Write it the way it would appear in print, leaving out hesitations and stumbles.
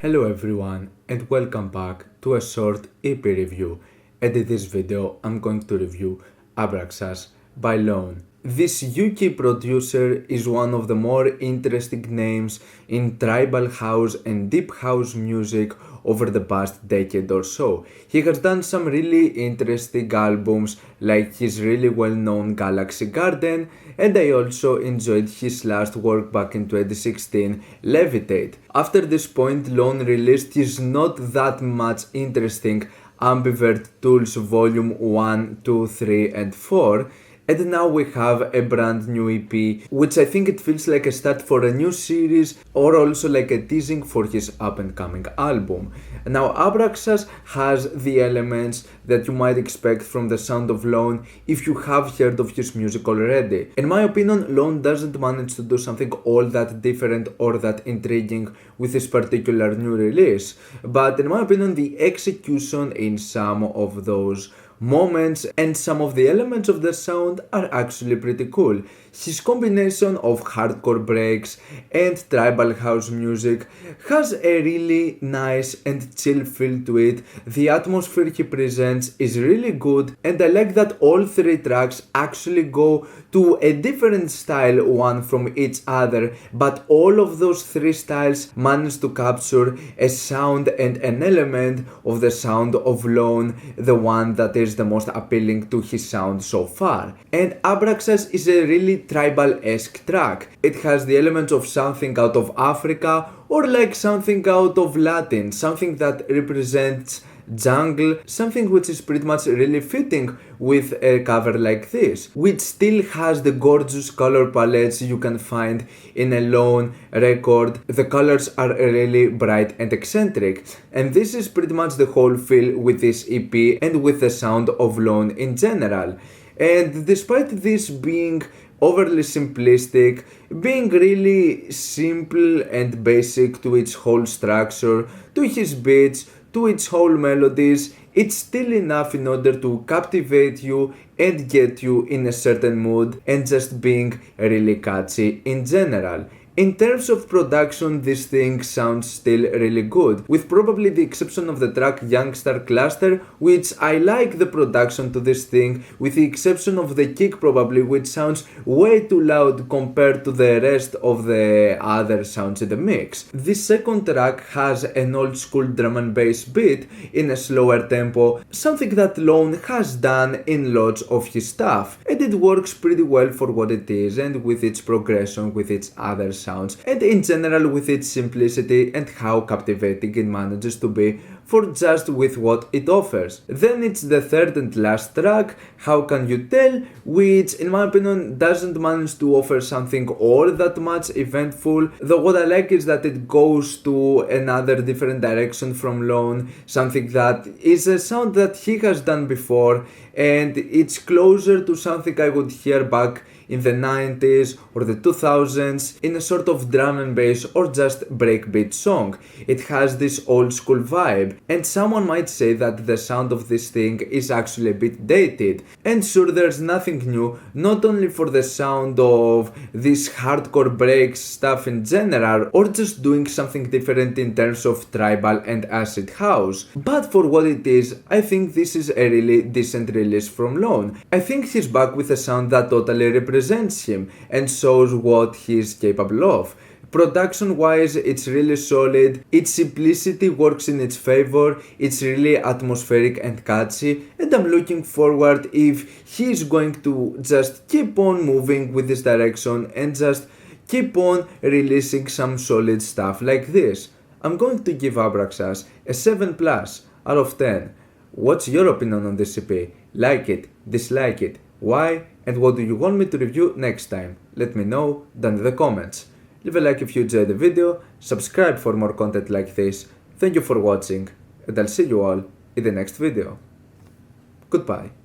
Hello everyone and welcome back to a short EP review, and in this video I'm going to review Abraxas by Lone. This UK producer is one of the more interesting names in tribal house and deep house music over the past decade or so. He has done some really interesting albums like his really well known Galaxy Garden, and I also enjoyed his last work back in 2016, Levitate. After this point, Lone released his not that much interesting Ambivert Tools Volume 1, 2, 3 and 4, and now we have a brand new EP, which I think it feels like a start for a new series or also like a teasing for his up and coming album. Now Abraxas has the elements that you might expect from the sound of Lone if you have heard of his music already. In my opinion, Lone doesn't manage to do something all that different or that intriguing with this particular new release, but in my opinion the execution in some of those moments and some of the elements of the sound are actually pretty cool. His combination of hardcore breaks and tribal house music has a really nice and chill feel to it. The atmosphere he presents is really good, and I like that all three tracks actually go to a different style one from each other, but all of those three styles manage to capture a sound and an element of the sound of Lone, the one that is the most appealing to his sound so far. And Abraxas is a really tribal-esque track. It has the elements of something out of Africa or like something out of Latin, something that represents jungle, something which is pretty much really fitting with a cover like this, which still has the gorgeous color palettes you can find in a Lone record. The colors are really bright and eccentric, and this is pretty much the whole feel with this EP and with the sound of Lone in general. And despite this being overly simplistic, being really simple and basic to its whole structure, to his beats, to its whole melodies, it's still enough in order to captivate you and get you in a certain mood and just being really catchy in general. In terms of production, this thing sounds still really good, with probably the exception of the track Youngstar Cluster, which I like the production to this thing, with the exception of the kick probably, which sounds way too loud compared to the rest of the other sounds in the mix. This second track has an old school drum and bass beat in a slower tempo, something that Lone has done in lots of his stuff, and it works pretty well for what it is and with its progression with its other sounds, and in general with its simplicity and how captivating it manages to be for just with what it offers. Then it's the third and last track, How Can You Tell, which in my opinion doesn't manage to offer something all that much eventful, though what I like is that it goes to another different direction from Lone, something that is a sound that he has done before, and it's closer to something I would hear back in the 90s or the 2000s in a sort of drum and bass or just breakbeat song. It has this old school vibe, and someone might say that the sound of this thing is actually a bit dated. And sure, there's nothing new, not only for the sound of this hardcore breaks stuff in general, or just doing something different in terms of tribal and acid house, but for what it is, I think this is a really decent release from Lone. I think he's back with a sound that totally represents him and shows what he is capable of. Production wise, it's really solid, its simplicity works in its favor, it's really atmospheric and catchy, and I'm looking forward if he's going to just keep on moving with this direction and just keep on releasing some solid stuff like this. I'm going to give Abraxas a 7 plus out of 10. What's your opinion on this EP? Like it, dislike it, why, and what do you want me to review next time? Let me know down in the comments. Leave a like if you enjoyed the video, subscribe for more content like this. Thank you for watching, and I'll see you all in the next video. Goodbye.